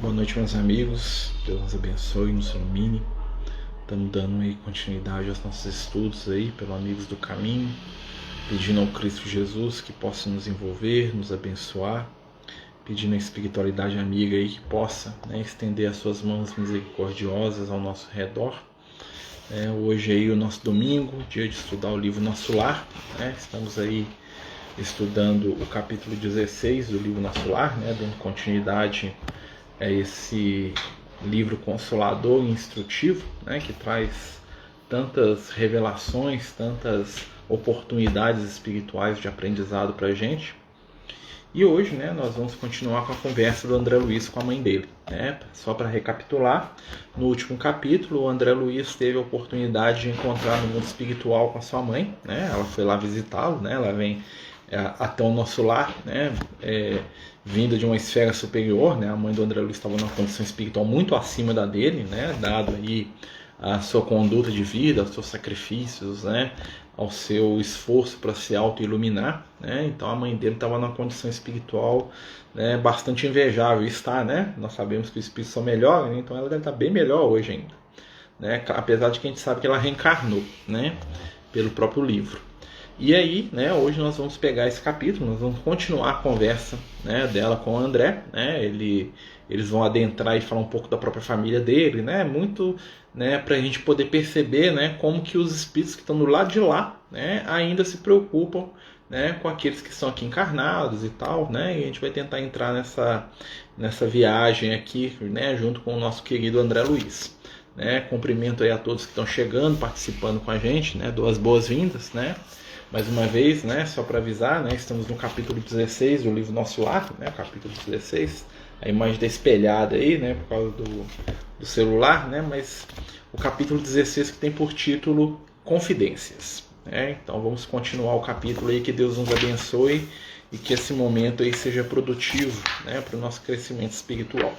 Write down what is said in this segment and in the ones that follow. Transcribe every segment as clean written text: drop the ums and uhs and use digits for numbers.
Boa noite, meus amigos. Deus nos abençoe e nos ilumine. Estamos dando aí continuidade aos nossos estudos aí pelo Amigos do Caminho, pedindo ao Cristo Jesus que possa nos envolver, nos abençoar, pedindo a espiritualidade amiga aí que possa, estender as suas mãos misericordiosas ao nosso redor. Hoje aí o nosso domingo, dia de estudar o livro Nosso Lar. Estamos aí estudando o capítulo 16 do livro Nosso Lar, dando continuidade a esse livro consolador e instrutivo, que traz tantas revelações, tantas oportunidades espirituais de aprendizado para a gente. E hoje, nós vamos continuar com a conversa do André Luiz com a mãe dele. Só para recapitular, no último capítulo, o André Luiz teve a oportunidade de encontrar no mundo espiritual com a sua mãe. Ela foi lá visitá-lo, ela vem até o nosso lar, vinda de uma esfera superior. A mãe do André Luiz estava numa condição espiritual muito acima da dele, dado aí a sua conduta de vida, aos seus sacrifícios, ao seu esforço para se auto-iluminar. Então a mãe dele estava numa condição espiritual bastante invejável. Está, nós sabemos que o espírito só melhora, então ela deve estar bem melhor hoje ainda, apesar de que a gente sabe que ela reencarnou, pelo próprio livro. E aí, hoje nós vamos pegar esse capítulo, nós vamos continuar a conversa dela com o André. Eles vão adentrar e falar um pouco da própria família dele, muito para a gente poder perceber como que os espíritos que estão do lado de lá ainda se preocupam com aqueles que são aqui encarnados e tal. E a gente vai tentar entrar nessa viagem aqui junto com o nosso querido André Luiz. Cumprimento aí a todos que estão chegando, participando com a gente, dou as boas-vindas, mais uma vez, só para avisar, estamos no capítulo 16 do livro Nosso Lar, capítulo 16, a imagem está espelhada aí, por causa do celular, mas o capítulo 16 que tem por título Confidências. Então vamos continuar o capítulo aí, que Deus nos abençoe e que esse momento aí seja produtivo para o nosso crescimento espiritual.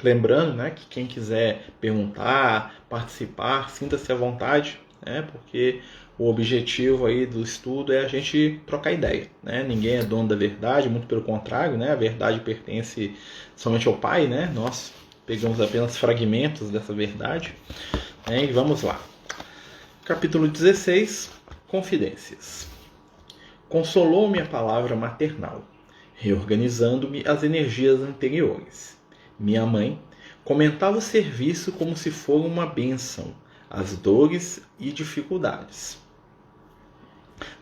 Lembrando que quem quiser perguntar, participar, sinta-se à vontade, porque o objetivo aí do estudo é a gente trocar ideia. Ninguém é dono da verdade, muito pelo contrário, a verdade pertence somente ao Pai, nós pegamos apenas fragmentos dessa verdade. E vamos lá. Capítulo 16, Confidências. Consolou-me a palavra maternal, reorganizando-me as energias anteriores. Minha mãe comentava o serviço como se for uma bênção, as dores e dificuldades,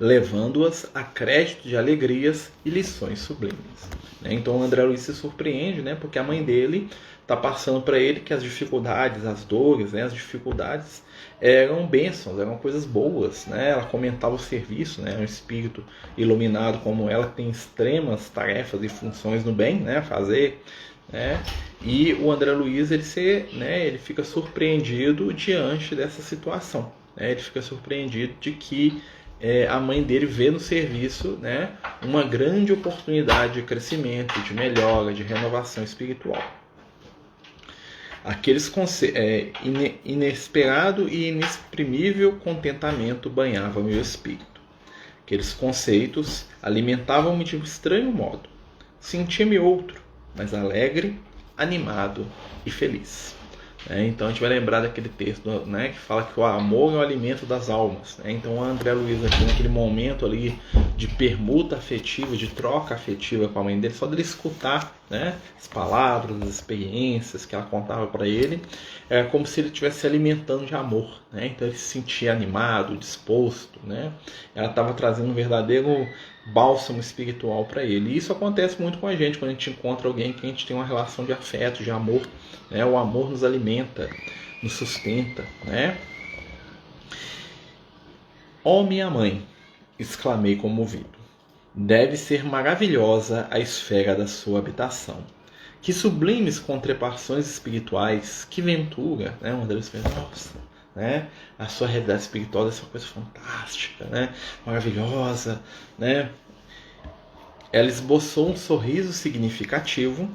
levando-as a crédito de alegrias e lições sublimes. Então o André Luiz se surpreende, porque a mãe dele está passando para ele que as dificuldades, as dores, as dificuldades eram bênçãos, eram coisas boas. Ela comentava o serviço, um espírito iluminado como ela, que tem extremas tarefas e funções no bem, a fazer. E o André Luiz ele fica surpreendido diante dessa situação. Ele fica surpreendido de que a mãe dele vê no serviço uma grande oportunidade de crescimento, de melhora, de renovação espiritual. Inesperado e inexprimível contentamento banhava meu espírito. Aqueles conceitos alimentavam-me de um estranho modo. Sentia-me outro, mas alegre, animado e feliz. Então a gente vai lembrar daquele texto que fala que o amor é o alimento das almas. Então o André Luiz aqui, naquele momento ali de permuta afetiva, de troca afetiva com a mãe dele, só dele escutar as palavras, as experiências que ela contava para ele, era como se ele estivesse se alimentando de amor. Então ele se sentia animado, disposto. Ela estava trazendo um verdadeiro bálsamo espiritual para ele. E isso acontece muito com a gente quando a gente encontra alguém que a gente tem uma relação de afeto, de amor. O amor nos alimenta, nos sustenta. Ó minha mãe, exclamei comovido, deve ser maravilhosa a esfera da sua habitação. Que sublimes contreparções espirituais, que ventura. O André Luiz pensa, nossa, a sua realidade espiritual é uma coisa fantástica, maravilhosa. Ela esboçou um sorriso significativo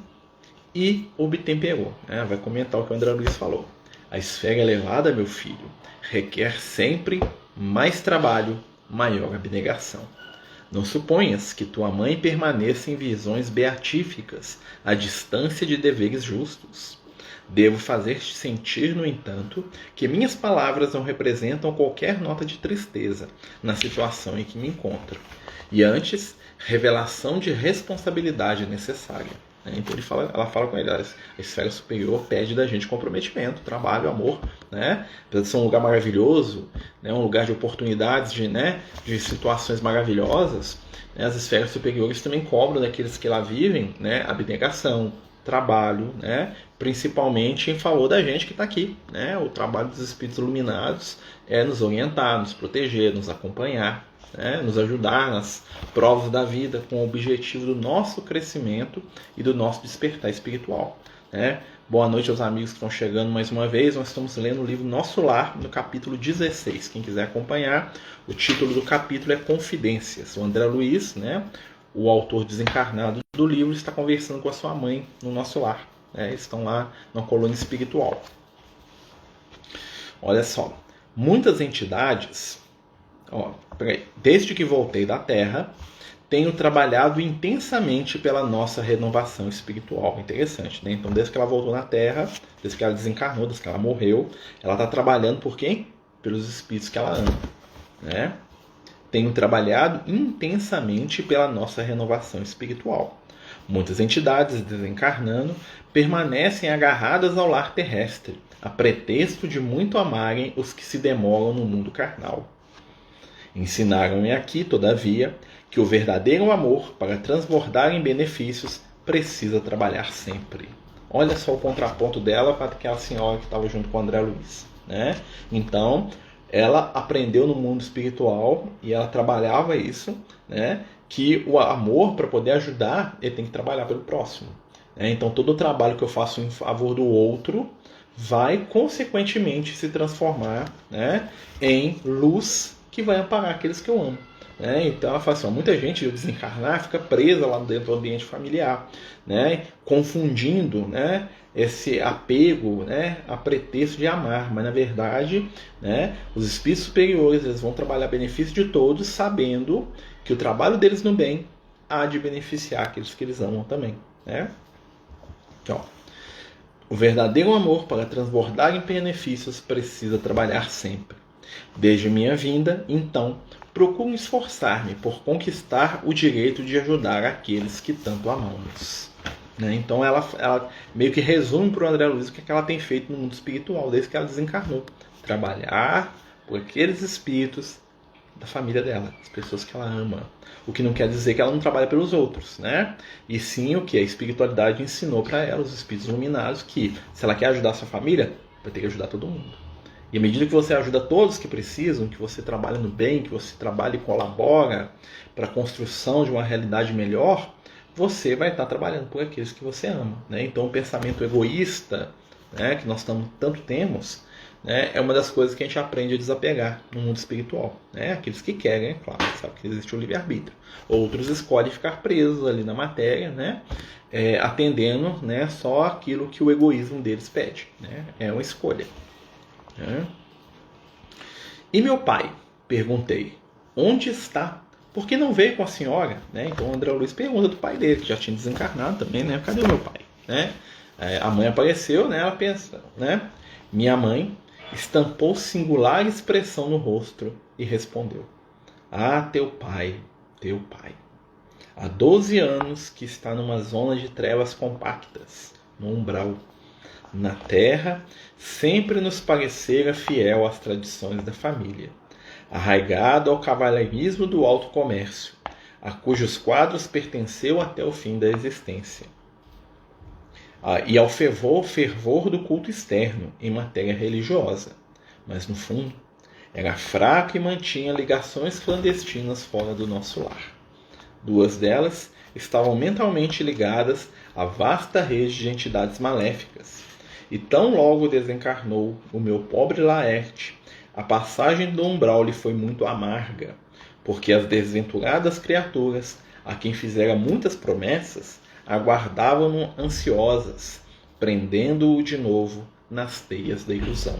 e obtemperou. Vai comentar o que o André Luiz falou. A esfera elevada, meu filho, requer sempre mais trabalho, maior abnegação. Não suponhas que tua mãe permaneça em visões beatíficas, à distância de deveres justos. Devo fazer-te sentir, no entanto, que minhas palavras não representam qualquer nota de tristeza na situação em que me encontro, e antes, revelação de responsabilidade necessária. Então ela fala com ele, a esfera superior pede da gente comprometimento, trabalho, amor, né? Apesar de ser um lugar maravilhoso, né? Um lugar de oportunidades, de situações maravilhosas, né? As esferas superiores também cobram daqueles que lá vivem, né? Abnegação, trabalho, né? Principalmente em favor da gente que está aqui, né? O trabalho dos espíritos iluminados é nos orientar, nos proteger, nos acompanhar, né? Nos ajudar nas provas da vida com o objetivo do nosso crescimento e do nosso despertar espiritual, né? Boa noite aos amigos que estão chegando mais uma vez. Nós estamos lendo o livro Nosso Lar, no capítulo 16. Quem quiser acompanhar, o título do capítulo é Confidências. O André Luiz, né, o autor desencarnado do livro, está conversando com a sua mãe no Nosso Lar, né? Estão lá na colônia espiritual. Olha só, muitas entidades, desde que voltei da Terra, tenho trabalhado intensamente pela nossa renovação espiritual. Interessante, né? Então, desde que ela voltou na Terra, desde que ela desencarnou, desde que ela morreu, ela está trabalhando por quem? Pelos espíritos que ela ama, né? Tenho trabalhado intensamente pela nossa renovação espiritual. Muitas entidades, desencarnando, permanecem agarradas ao lar terrestre, a pretexto de muito amarem os que se demoram no mundo carnal. Ensinaram-me aqui, todavia, que o verdadeiro amor, para transbordar em benefícios, precisa trabalhar sempre. Olha só o contraponto dela para aquela senhora que estava junto com o André Luiz, né? Então, ela aprendeu no mundo espiritual e ela trabalhava isso, né? Que o amor, para poder ajudar, ele tem que trabalhar pelo próximo, né? Então, todo o trabalho que eu faço em favor do outro vai, consequentemente, se transformar, né, em luz que vai amparar aqueles que eu amo, né? Então ela fala assim, muita gente, ao desencarnar, fica presa lá dentro do ambiente familiar, né? Confundindo, né, esse apego, né, a pretexto de amar, mas na verdade, né, os espíritos superiores, eles vão trabalhar a benefício de todos, sabendo que o trabalho deles no bem há de beneficiar aqueles que eles amam também, né? Então, o verdadeiro amor, para transbordar em benefícios, precisa trabalhar sempre. Desde minha vinda, então, procuro esforçar-me por conquistar o direito de ajudar aqueles que tanto amamos, né? Então ela meio que resume para o André Luiz o que ela tem feito no mundo espiritual desde que ela desencarnou. Trabalhar por aqueles espíritos da família dela, as pessoas que ela ama. O que não quer dizer que ela não trabalha pelos outros, né? E sim o que a espiritualidade ensinou para ela, os espíritos iluminados, que se ela quer ajudar a sua família, vai ter que ajudar todo mundo. E à medida que você ajuda todos que precisam, que você trabalha no bem, que você trabalha e colabora para a construção de uma realidade melhor, você vai estar trabalhando por aqueles que você ama, né? Então o pensamento egoísta, né, que nós tanto temos, né, é uma das coisas que a gente aprende a desapegar no mundo espiritual, né? Aqueles que querem, é claro, sabe que existe o livre-arbítrio. Outros escolhem ficar presos ali na matéria, né? Atendendo, né, só aquilo que o egoísmo deles pede, né? É uma escolha. E meu pai? Perguntei. Onde está? Por que não veio com a senhora? Né? Então o André Luiz pergunta do pai dele, que já tinha desencarnado também, né? Cadê o meu pai? Né? A mãe apareceu, né? Ela pensa, né? Minha mãe estampou singular expressão no rosto e respondeu: Ah, teu pai. Há 12 anos que está numa zona de trevas compactas, no umbral. Na terra, sempre nos parecera fiel às tradições da família, arraigado ao cavalheirismo do alto comércio, a cujos quadros pertenceu até o fim da existência, e ao fervor do culto externo em matéria religiosa, mas no fundo era fraco e mantinha ligações clandestinas fora do nosso lar. 2 delas estavam mentalmente ligadas à vasta rede de entidades maléficas. E tão logo desencarnou o meu pobre Laerte, a passagem do umbral lhe foi muito amarga, porque as desventuradas criaturas, a quem fizera muitas promessas, aguardavam-no ansiosas, prendendo-o de novo nas teias da ilusão.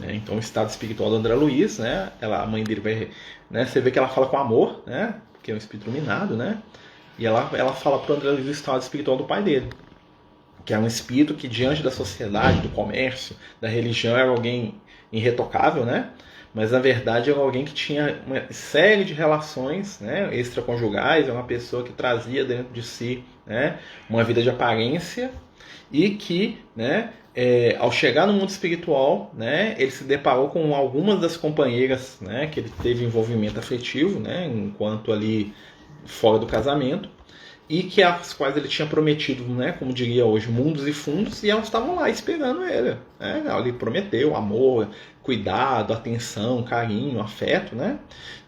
Então o estado espiritual do André Luiz, né? A mãe dele vai, né? Você vê que ela fala com amor, né? que é um espírito iluminado, né? E ela fala para o André Luiz o estado espiritual do pai dele, que é um espírito que diante da sociedade, do comércio, da religião, era alguém irretocável, né? Mas na verdade era alguém que tinha uma série de relações, né, extraconjugais, é uma pessoa que trazia dentro de si, né, uma vida de aparência e que, né, ao chegar no mundo espiritual, né, ele se deparou com algumas das companheiras, né, que ele teve envolvimento afetivo, né, enquanto ali fora do casamento, e que as quais ele tinha prometido, né, como diria hoje, mundos e fundos, e elas estavam lá esperando ele. Né? Ele prometeu amor, cuidado, atenção, carinho, afeto, né?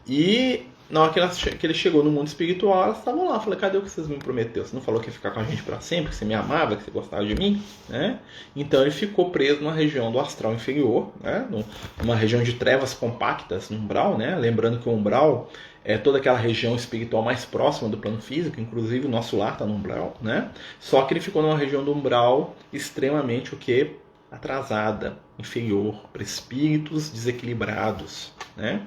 E na hora que ele chegou no mundo espiritual, elas estavam lá. Eu falei, cadê o que vocês me prometeram? Você não falou que ia ficar com a gente para sempre, que você me amava, que você gostava de mim? Né? Então ele ficou preso numa região do astral inferior, né? Numa região de trevas compactas, no umbral, né? Lembrando que o umbral é toda aquela região espiritual mais próxima do plano físico, inclusive o nosso lar está no umbral, né? Só que ele ficou numa região do umbral extremamente o quê? Atrasada, inferior, para espíritos desequilibrados, né?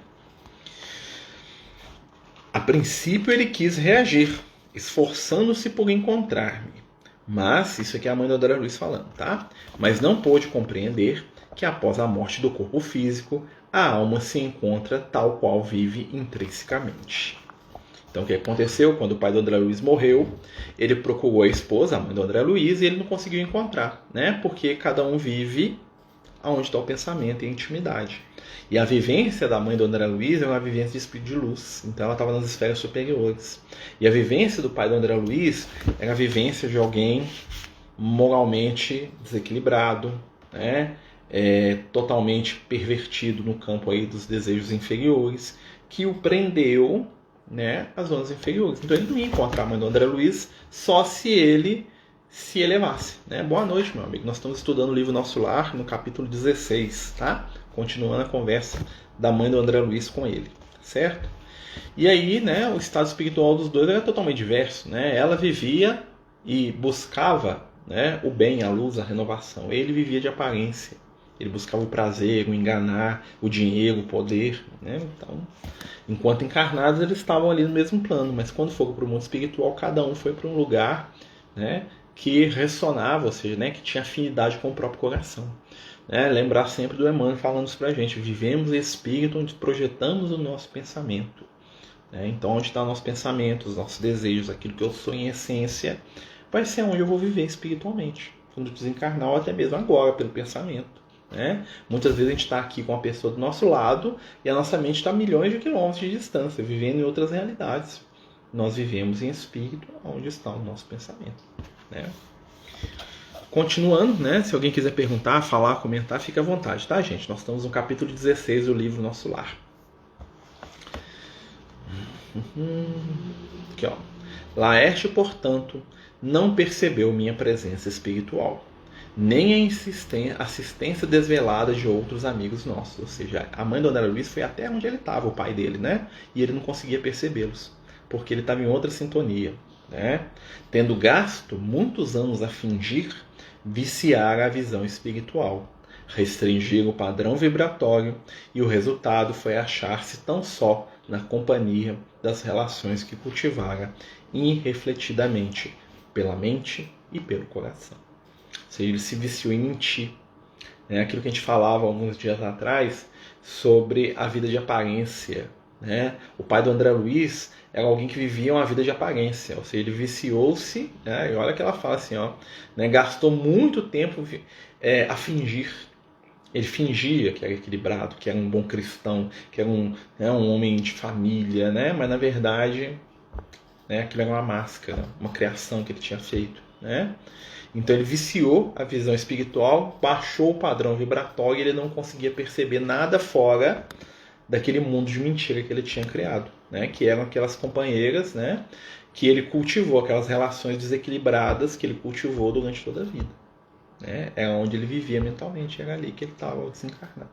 A princípio ele quis reagir, esforçando-se por encontrar-me. Mas, isso aqui é a mãe do André Luiz falando, tá? Mas não pôde compreender que após a morte do corpo físico, a alma se encontra tal qual vive intrinsecamente. Então o que aconteceu? Quando o pai do André Luiz morreu, ele procurou a esposa, a mãe do André Luiz, e ele não conseguiu encontrar, né? Porque cada um vive onde está o pensamento e a intimidade. E a vivência da mãe do André Luiz é uma vivência de espírito de luz. Então ela estava nas esferas superiores. E a vivência do pai do André Luiz era a vivência de alguém moralmente desequilibrado, né? Totalmente pervertido no campo aí dos desejos inferiores, que o prendeu, né, às zonas inferiores. Então ele não ia encontrar a mãe do André Luiz só se ele se elevasse. Né? Boa noite, meu amigo. Nós estamos estudando o livro Nosso Lar, no capítulo 16, tá? Continuando a conversa da mãe do André Luiz com ele, certo? E aí, né, o estado espiritual dos dois era totalmente diverso. Né? Ela vivia e buscava, né, o bem, a luz, a renovação. Ele vivia de aparência. Ele buscava o prazer, o enganar, o dinheiro, o poder. Né? Então, enquanto encarnados, eles estavam ali no mesmo plano. Mas quando foram para o mundo espiritual, cada um foi para um lugar, né, que ressonava, ou seja, né, que tinha afinidade com o próprio coração. Né? Lembrar sempre do Emmanuel falando isso para a gente. Vivemos em espírito onde projetamos o nosso pensamento. Né? Então, onde está o nosso pensamento, os nossos desejos, aquilo que eu sou em essência, vai ser onde eu vou viver espiritualmente. Quando desencarnar, ou até mesmo agora, pelo pensamento. Né? Muitas vezes a gente está aqui com a pessoa do nosso lado e a nossa mente está a milhões de quilômetros de distância, vivendo em outras realidades. Nós vivemos em espírito onde está o nosso pensamento. Né? Continuando, né? Se alguém quiser perguntar, falar, comentar, fique à vontade, tá, gente? Nós estamos no capítulo 16 do livro Nosso Lar. Aqui, ó. Laerte, portanto, não percebeu minha presença espiritual, nem a assistência desvelada de outros amigos nossos. Ou seja, a mãe do André Luiz foi até onde ele estava, o pai dele, né? E ele não conseguia percebê-los, porque ele estava em outra sintonia. Né? Tendo gasto muitos anos a fingir, viciar a visão espiritual, restringir o padrão vibratório, e o resultado foi achar-se tão só na companhia das relações que cultivara irrefletidamente pela mente e pelo coração. Ou seja, ele se viciou em mentir. Né? Aquilo que a gente falava alguns dias atrás sobre a vida de aparência. Né? O pai do André Luiz era alguém que vivia uma vida de aparência, ou seja, ele viciou-se, né? E olha que ela fala assim, ó, né? Gastou muito tempo a fingir. Ele fingia que era equilibrado, que era um bom cristão, que era um homem de família, né? Mas na verdade, né, aquilo era uma máscara, uma criação que ele tinha feito. Né? Então ele viciou a visão espiritual, baixou o padrão vibratório e ele não conseguia perceber nada fora daquele mundo de mentira que ele tinha criado, né? Que eram aquelas companheiras, né? Que ele cultivou, aquelas relações desequilibradas que ele cultivou durante toda a vida. Né? É onde ele vivia mentalmente, era ali que ele estava desencarnado.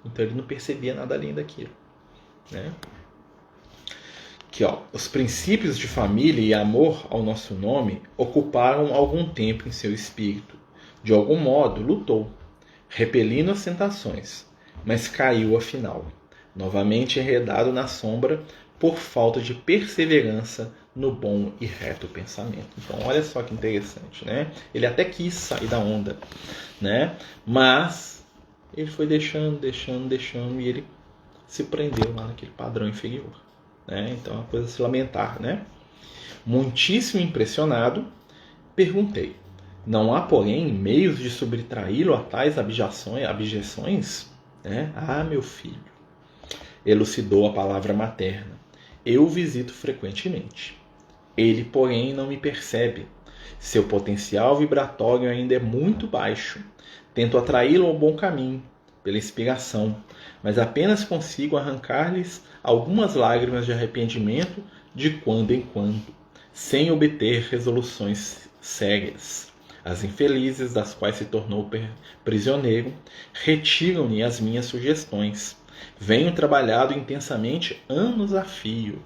Então ele não percebia nada além daquilo. Né? Aqui, ó, os princípios de família e amor ao nosso nome ocuparam algum tempo em seu espírito. De algum modo, lutou, repelindo as tentações, mas caiu afinal, novamente enredado na sombra por falta de perseverança no bom e reto pensamento. Então, olha só que interessante, né? Ele até quis sair da onda, né? Mas ele foi deixando, e ele se prendeu lá naquele padrão inferior, né? Então, é uma coisa a se lamentar, né? Muitíssimo impressionado, perguntei: não há, porém, meios de subtraí-lo a tais abjeções? Né? Ah, meu filho, elucidou a palavra materna, eu o visito frequentemente. Ele, porém, não me percebe. Seu potencial vibratório ainda é muito baixo. Tento atraí-lo ao bom caminho, pela inspiração, mas apenas consigo arrancar-lhes algumas lágrimas de arrependimento de quando em quando, sem obter resoluções sérias. As infelizes, das quais se tornou prisioneiro, retiram-lhe as minhas sugestões. Venho trabalhado intensamente anos a fio.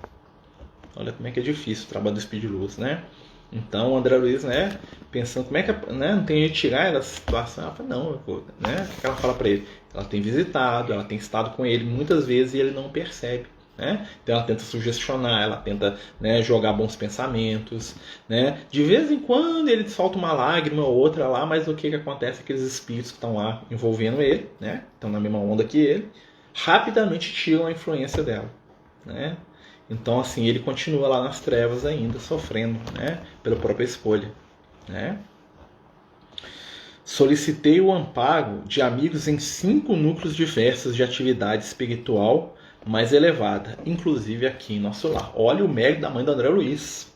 Olha como é que é difícil o trabalho do Speed Luz, né? Então o André Luiz, né, pensando como é que, né, não tem jeito de tirar ela da situação. Ela fala, não, né? O que ela fala para ele? Ela tem visitado, ela tem estado com ele muitas vezes e ele não percebe. Né? Então ela tenta sugestionar, ela tenta, né, jogar bons pensamentos, né? De vez em quando ele solta uma lágrima ou outra lá, mas o que acontece? Aqueles espíritos que estão lá envolvendo ele, né? Estão na mesma onda que ele, rapidamente tiram a influência dela, né? Então assim, ele continua lá nas trevas ainda, sofrendo, né, pela própria escolha, né? Solicitei o amparo de amigos em 5 núcleos diversos de atividade espiritual mais elevada, inclusive aqui em nosso lar. Olha o mérito da mãe do André Luiz.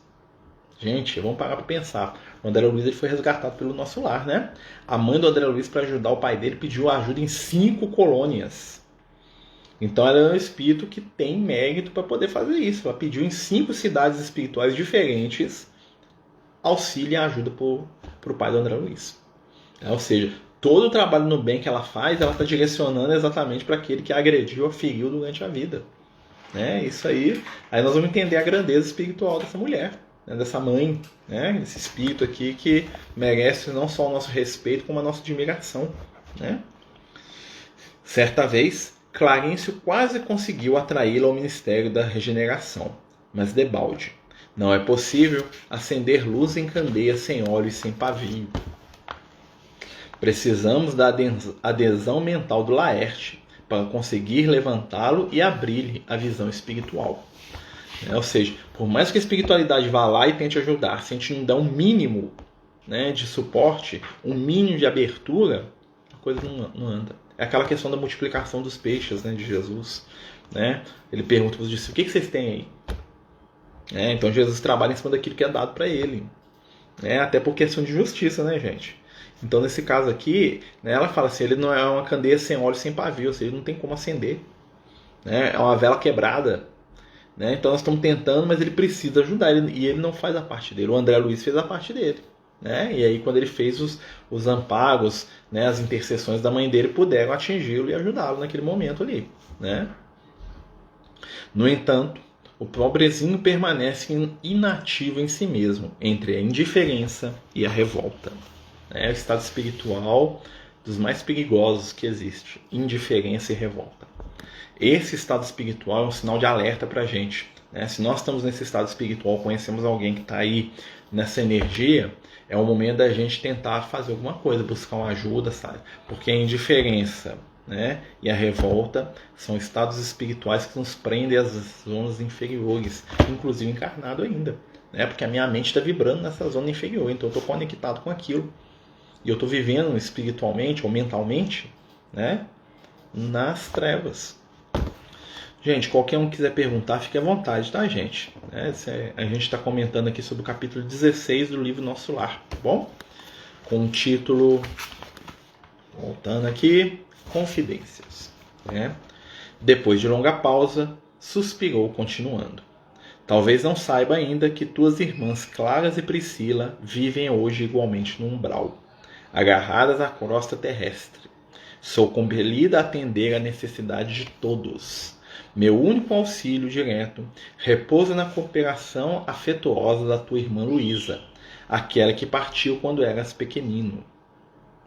Gente, vamos parar para pensar. O André Luiz ele foi resgatado pelo nosso lar, né? A mãe do André Luiz, para ajudar o pai dele, pediu ajuda em 5 colônias. Então ela é um espírito que tem mérito para poder fazer isso. Ela pediu em 5 cidades espirituais diferentes auxílio e ajuda para o pai do André Luiz. Ou seja, todo o trabalho no bem que ela faz, ela está direcionando exatamente para aquele que agrediu ou feriu durante a vida. Né? Isso aí nós vamos entender a grandeza espiritual dessa mulher, né? Dessa mãe, né? Esse espírito aqui que merece não só o nosso respeito, como a nossa admiração. Né? Certa vez, Clarencio quase conseguiu atraí-la ao Ministério da Regeneração, mas debalde. Não é possível acender luz em candeia sem óleo e sem pavio. Precisamos da adesão mental do Laerte para conseguir levantá-lo e abrir-lhe a visão espiritual. Ou seja, por mais que a espiritualidade vá lá e tente ajudar, se a gente não der um mínimo, né, de suporte, um mínimo de abertura, a coisa não anda. É aquela questão da multiplicação dos peixes, né, de Jesus. Né? Ele pergunta para os discípulos, o que vocês têm aí? Então Jesus trabalha em cima daquilo que é dado para ele. Até por questão de justiça, né, gente? Então, nesse caso aqui, né, ela fala assim, ele não é uma candeia sem óleo, sem pavio, ou seja, ele não tem como acender. Né? É uma vela quebrada. Né? Então, nós estamos tentando, mas ele precisa ajudar, e ele não faz a parte dele. O André Luiz fez a parte dele. Né? E aí, quando ele fez os ampagos, né, as intercessões da mãe dele, puderam atingi-lo e ajudá-lo naquele momento ali. Né? No entanto, o pobrezinho permanece inativo em si mesmo, entre a indiferença e a revolta. É o estado espiritual dos mais perigosos que existe, indiferença e revolta. Esse estado espiritual é um sinal de alerta para a gente. Né? Se nós estamos nesse estado espiritual, conhecemos alguém que está aí nessa energia, é o momento da gente tentar fazer alguma coisa, buscar uma ajuda, sabe? Porque a indiferença, né, e a revolta são estados espirituais que nos prendem às zonas inferiores, inclusive encarnado ainda. Né? Porque a minha mente está vibrando nessa zona inferior, então eu estou conectado com aquilo. E eu estou vivendo espiritualmente ou mentalmente, né, nas trevas. Gente, qualquer um que quiser perguntar, fique à vontade, tá, gente? A gente está comentando aqui sobre o capítulo 16 do livro Nosso Lar, tá bom? Com o título, voltando aqui, Confidências. Né? Depois de longa pausa, suspirou continuando. Talvez não saiba ainda que tuas irmãs Claras e Priscila vivem hoje igualmente no umbral, agarradas à crosta terrestre. Sou compelida a atender à necessidade de todos. Meu único auxílio direto repousa na cooperação afetuosa da tua irmã Luísa, aquela que partiu quando eras pequenino.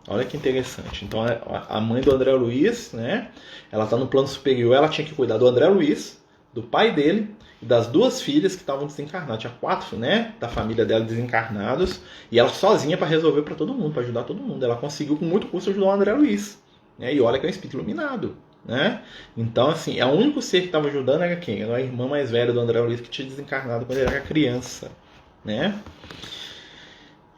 Olha que interessante. Então a mãe do André Luiz, né, ela está no plano superior, ela tinha que cuidar do André Luiz, do pai dele e das 2 filhas que estavam desencarnadas. Tinha 4, né, da família dela desencarnados, e ela sozinha para resolver para todo mundo, para ajudar todo mundo. Ela conseguiu com muito custo ajudar o André Luiz, né? E olha que é um espírito iluminado, né? Então, assim, o único ser que estava ajudando era quem? Era a irmã mais velha do André Luiz, que tinha desencarnado quando ele era criança, né?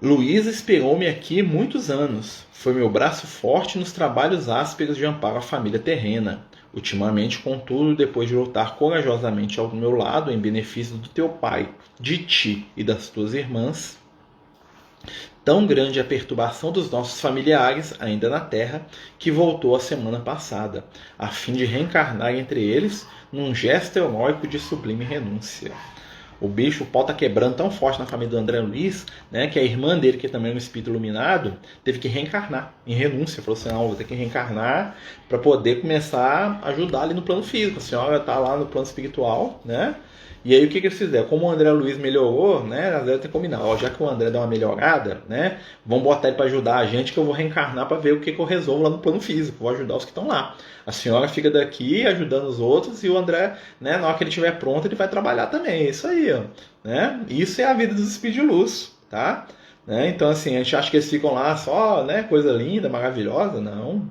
Luiz esperou-me aqui muitos anos. Foi meu braço forte nos trabalhos ásperos de amparo à família terrena. Ultimamente, contudo, depois de lutar corajosamente ao meu lado em benefício do teu pai, de ti e das tuas irmãs, tão grande a perturbação dos nossos familiares, ainda na terra, que voltou a semana passada, a fim de reencarnar entre eles num gesto heróico de sublime renúncia. O pau tá quebrando tão forte na família do André Luiz, né, que a irmã dele, que também é um espírito iluminado, teve que reencarnar em renúncia. Falou assim, não, vou ter que reencarnar para poder começar a ajudar ali no plano físico. A senhora tá lá no plano espiritual, né? E aí o que eles fizeram? Como o André Luiz melhorou, né? Às vezes tem que combinar, ó, já que o André deu uma melhorada, né? Vamos botar ele para ajudar a gente, que eu vou reencarnar para ver o que eu resolvo lá no plano físico. Vou ajudar os que estão lá. A senhora fica daqui ajudando os outros e o André, né, na hora que ele estiver pronto, ele vai trabalhar também. É isso aí, ó, né? Isso é a vida dos espíritos de luz, tá? Né? Então, assim, a gente acha que eles ficam lá só, né, coisa linda, maravilhosa. Não.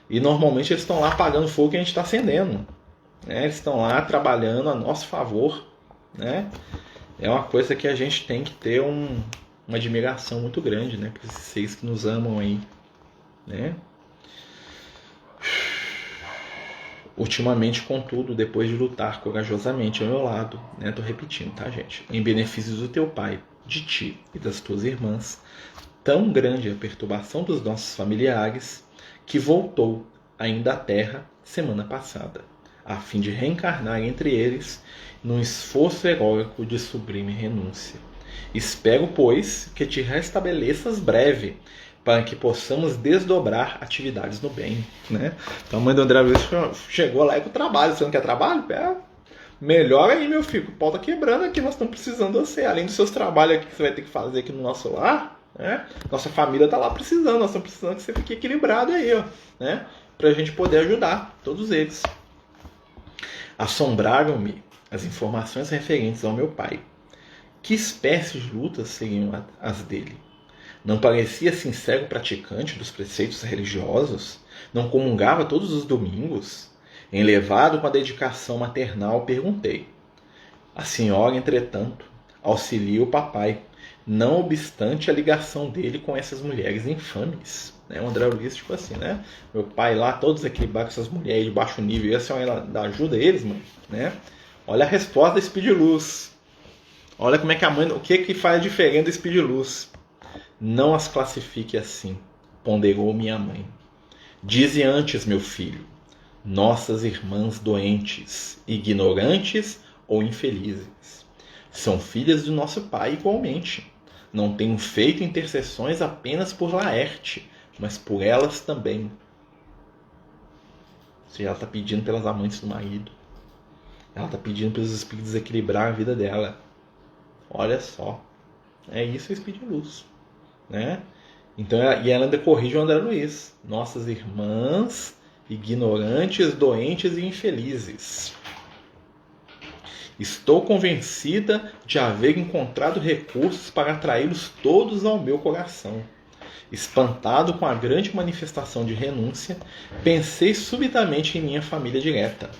E normalmente eles estão lá apagando o fogo que a gente está acendendo. Né? Eles estão lá trabalhando a nosso favor, né? É uma coisa que a gente tem que ter uma admiração muito grande, né, por esses seres que nos amam aí, né? Ultimamente, contudo, depois de lutar corajosamente ao meu lado, né, tô repetindo, tá, gente? Em benefício do teu pai, de ti e das tuas irmãs, tão grande a perturbação dos nossos familiares, que voltou ainda à terra semana passada, a fim de reencarnar entre eles num esforço heróico de sublime renúncia. Espero, pois, que te restabeleças breve, para que possamos desdobrar atividades no bem, né? Então a mãe do André Luiz chegou lá com o trabalho. Você não quer trabalho? Melhor aí, meu filho, o pau tá quebrando aqui, nós estamos precisando de você. Além dos seus trabalhos aqui que você vai ter que fazer aqui no nosso lar, né? Nossa família tá lá precisando, nós estamos precisando que você fique equilibrado aí, ó, né? Pra gente poder ajudar todos eles. Assombraram-me as informações referentes ao meu pai. Que espécie de lutas seriam as dele? Não parecia sincero praticante dos preceitos religiosos? Não comungava todos os domingos? Enlevado com a dedicação maternal, perguntei. A senhora, entretanto, auxilia o papai, não obstante a ligação dele com essas mulheres infames. Né? O André Luiz, tipo assim, né? Meu pai lá, todos equilibrados com essas mulheres de baixo nível, e a senhora ajuda eles, mãe? Né? Olha a resposta da Speed Luz. Olha como é que a mãe, o que faz diferente do Speed Luz. Não as classifique assim, ponderou minha mãe. Dize antes, meu filho, nossas irmãs doentes, ignorantes ou infelizes, são filhas do nosso pai igualmente. Não tenho feito intercessões apenas por Laerte, mas por elas também. Ela está pedindo pelas amantes do marido. Ela está pedindo pelos espíritos equilibrar a vida dela. Olha só. É isso o Espírito de Luz. Né? Então, e ela ainda corrige o André Luiz. Nossas irmãs, ignorantes, doentes e infelizes. Estou convencida de haver encontrado recursos para atraí-los todos ao meu coração. Espantado com a grande manifestação de renúncia, pensei subitamente em minha família direta.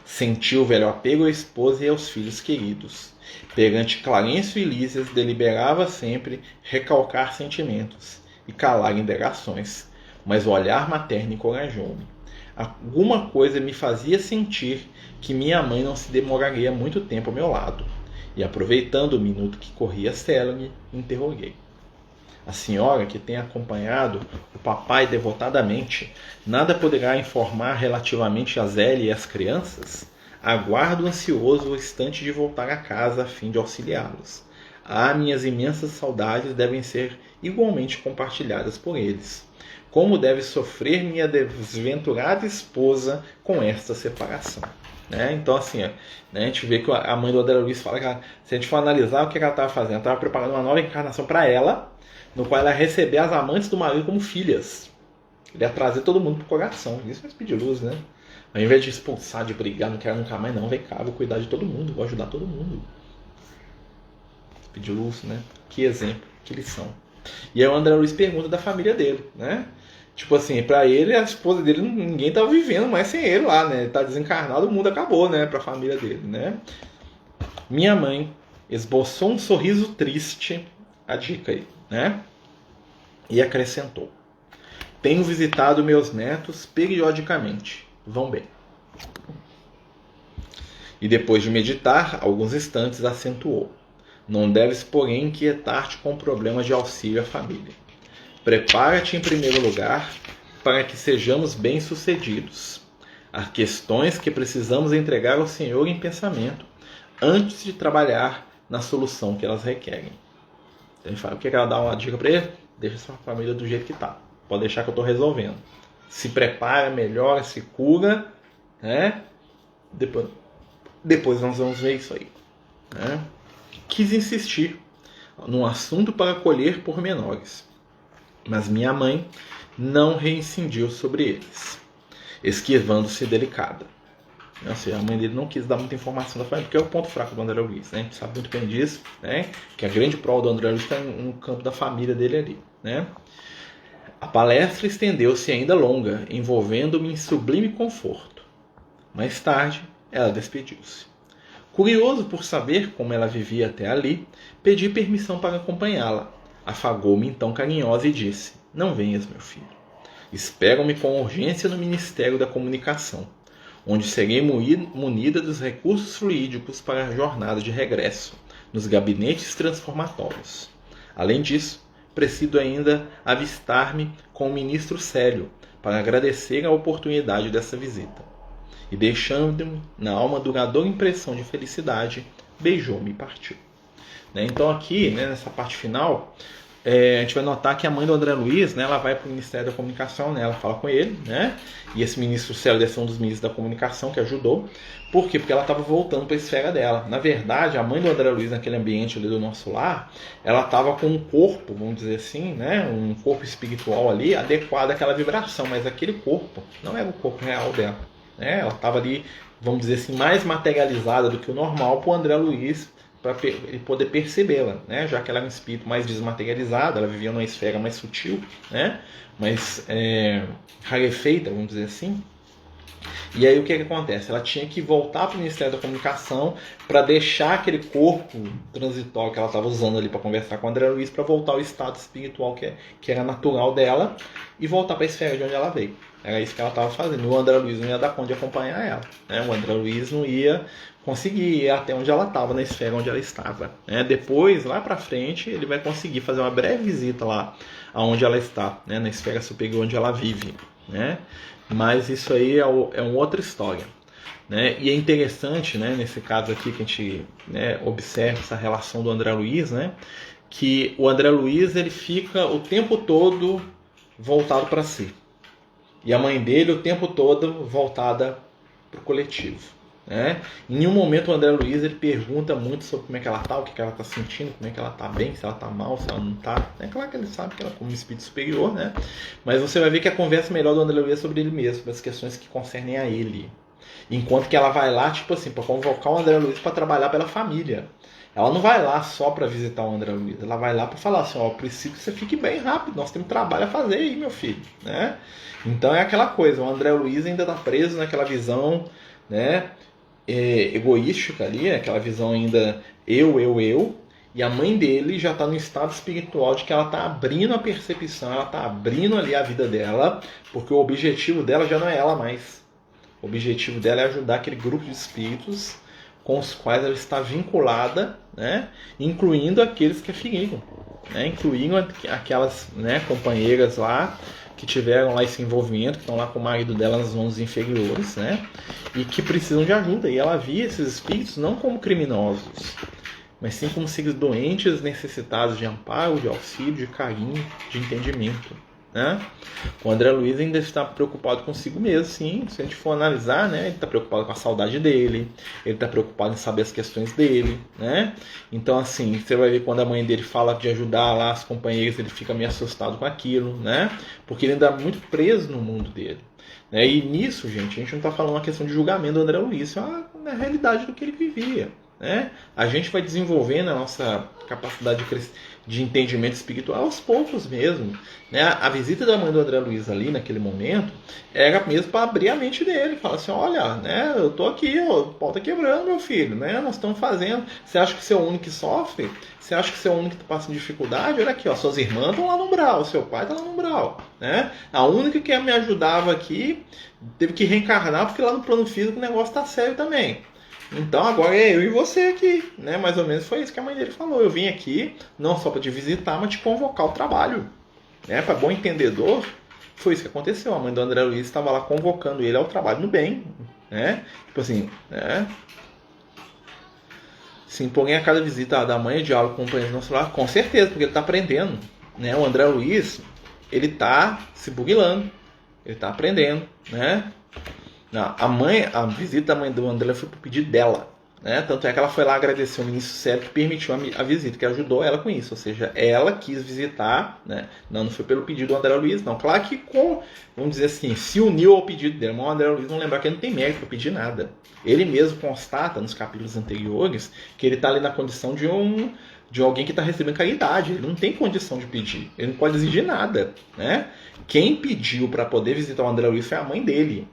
Senti o velho apego à esposa e aos filhos queridos. Perante Clarencio e Lísias, deliberava sempre recalcar sentimentos e calar indagações, mas o olhar materno encorajou-me. Alguma coisa me fazia sentir que minha mãe não se demoraria muito tempo ao meu lado, e aproveitando o minuto que corria célere, interroguei. A senhora, que tem acompanhado o papai devotadamente, nada poderá informar relativamente a Zélia e as crianças? Aguardo ansioso o instante de voltar a casa a fim de auxiliá-los. Minhas imensas saudades devem ser igualmente compartilhadas por eles. Como deve sofrer minha desventurada esposa com esta separação? Né? Então, assim, né, a gente vê que a mãe do André Luiz fala que se a gente for analisar o que ela estava fazendo, ela estava preparando uma nova encarnação para ela, no qual ela ia receber as amantes do marido como filhas. Ele ia trazer todo mundo para o coração. Isso é Speed Luz, né? Ao invés de expulsar, de brigar, não quero nunca mais, não, vem cá, vou cuidar de todo mundo, vou ajudar todo mundo. Pediu Lúcio, né? Que exemplo, que lição. E aí o André Luiz pergunta da família dele, né? Tipo assim, pra ele, a esposa dele, ninguém tá vivendo mais sem ele lá, né? Ele tá desencarnado, o mundo acabou, né? Pra família dele, né? Minha mãe esboçou um sorriso triste, a dica aí, né? E acrescentou: tenho visitado meus netos periodicamente, vão bem. E depois de meditar alguns instantes, acentuou: não deves, porém, inquietar-te com problemas de auxílio à família. Prepara-te em primeiro lugar para que sejamos bem-sucedidos. Há questões que precisamos entregar ao Senhor em pensamento antes de trabalhar na solução que elas requerem. Então ele fala, o que ela dá uma dica para ele? Deixa sua família do jeito que está. Pode deixar que eu estou resolvendo. Se prepara, melhora, se cura, né? Depois nós vamos ver isso aí, né? Quis insistir num assunto para colher pormenores, mas minha mãe não reincidiu sobre eles, esquivando-se delicada. Ou seja, a mãe dele não quis dar muita informação da família, porque é o ponto fraco do André Luiz, né? A gente sabe muito bem disso, né? Que a grande prova do André Luiz está no campo da família dele ali, né? A palestra estendeu-se ainda longa, envolvendo-me em sublime conforto. Mais tarde, ela despediu-se. Curioso por saber como ela vivia até ali, pedi permissão para acompanhá-la. Afagou-me então carinhosa e disse: não venhas, meu filho. Espero-me com urgência no Ministério da Comunicação, onde serei munida dos recursos fluídicos para a jornada de regresso, nos gabinetes transformatórios. Além disso, preciso ainda avistar-me com o ministro Célio, para agradecer a oportunidade dessa visita. E deixando-me na alma duradoura impressão de felicidade, beijou-me e partiu. Então aqui, nessa parte final, a gente vai notar que a mãe do André Luiz, ela vai para o Ministério da Comunicação, ela fala com ele, e esse ministro Célio deve ser um dos ministros da comunicação que ajudou. Por quê? Porque ela estava voltando para a esfera dela. Na verdade, a mãe do André Luiz, naquele ambiente ali do nosso lar, ela estava com um corpo, vamos dizer assim, um corpo espiritual ali adequado àquela vibração, mas aquele corpo não era o corpo real dela. Ela estava ali, vamos dizer assim, mais materializada do que o normal para o André Luiz, para ele poder percebê-la, já que ela era um espírito mais desmaterializado, ela vivia numa esfera mais sutil, mais rarefeita, vamos dizer assim. E aí o que acontece? Ela tinha que voltar para o Ministério da Comunicação para deixar aquele corpo transitório que ela estava usando ali para conversar com o André Luiz, para voltar ao estado espiritual que era natural dela e voltar para a esfera de onde ela veio. Era isso que ela estava fazendo. O André Luiz não ia dar conta de acompanhar ela. O André Luiz não ia conseguir ir até onde ela estava, na esfera onde ela estava. Depois, lá para frente, ele vai conseguir fazer uma breve visita lá aonde ela está, na esfera superior onde ela vive. Mas isso aí é uma outra história. E é interessante, nesse caso aqui que a gente observa essa relação do André Luiz, que o André Luiz ele fica o tempo todo voltado para si. E a mãe dele o tempo todo voltada para o coletivo. Em nenhum momento o André Luiz ele pergunta muito sobre como é que ela está, o que ela está sentindo, como é que ela está bem, se ela está mal, se ela não está. É claro que ele sabe que ela é como um espírito superior, mas você vai ver que a conversa melhor do André Luiz é sobre ele mesmo, sobre as questões que concernem a ele. Enquanto que ela vai lá, tipo assim, para convocar o André Luiz para trabalhar pela família. Ela não vai lá só para visitar o André Luiz, ela vai lá para falar assim, preciso que você fique bem rápido, nós temos trabalho a fazer aí, meu filho. Então é aquela coisa, o André Luiz ainda está preso naquela visão, egoística ali, aquela visão ainda eu, e a mãe dele já está no estado espiritual de que ela está abrindo a percepção, ela está abrindo ali a vida dela, porque o objetivo dela já não é ela mais. O objetivo dela é ajudar aquele grupo de espíritos com os quais ela está vinculada, incluindo aqueles que a feriram, incluindo aquelas companheiras lá que tiveram lá esse envolvimento, que estão lá com o marido dela nas mãos inferiores, e que precisam de ajuda. E ela via esses espíritos não como criminosos, mas sim como seres doentes, necessitados de amparo, de auxílio, de carinho, de entendimento. né? O André Luiz ainda está preocupado consigo mesmo, sim. Se a gente for analisar, né? Ele está preocupado com a saudade dele, ele está preocupado em saber as questões dele, né? Então, assim, você vai ver quando a mãe dele fala de ajudar lá as companheiras, ele fica meio assustado com aquilo, né? Porque ele ainda é muito preso no mundo dele. Né? E nisso, gente, a gente não está falando uma questão de julgamento do André Luiz, isso é uma realidade do que ele vivia. Né? A gente vai desenvolvendo a nossa capacidade de entendimento espiritual aos poucos mesmo. Né? A visita da mãe do André Luiz ali naquele momento era mesmo para abrir a mente dele, falar assim, olha, né, eu tô aqui, ó, o pau tá quebrando, meu filho, né? Nós estamos fazendo. Você acha que você é o único que sofre? Você acha que você é o único que está passando dificuldade? Olha aqui, ó, suas irmãs estão lá no umbral, seu pai está lá no umbral. Né? A única que me ajudava aqui teve que reencarnar porque lá no plano físico o negócio está sério também. Então agora é eu e você aqui, né? Mais ou menos foi isso que a mãe dele falou. Eu vim aqui não só para te visitar, mas te convocar ao trabalho. Né? Para bom entendedor, foi isso que aconteceu. A mãe do André Luiz estava lá convocando ele ao trabalho no bem. Né? Tipo assim, né? Se impõe a cada visita da mãe, diálogo com o companheiro no celular, com certeza, porque ele está aprendendo. Né? O André Luiz, ele está se buguilando, ele está aprendendo, né? A visita da mãe do André foi por pedido dela, né? Tanto é que ela foi lá agradecer o ministro Sérgio que permitiu a visita, que ajudou ela com isso, ou seja, ela quis visitar, né? Não foi pelo pedido do André Luiz, não. Claro que vamos dizer assim, se uniu ao pedido dele, mas o André Luiz não lembrar que ele não tem mérito para pedir nada. Ele mesmo constata nos capítulos anteriores que ele está ali na condição de alguém que está recebendo caridade. Ele não tem condição de pedir, ele não pode exigir nada, né? Quem pediu para poder visitar o André Luiz foi a mãe dele.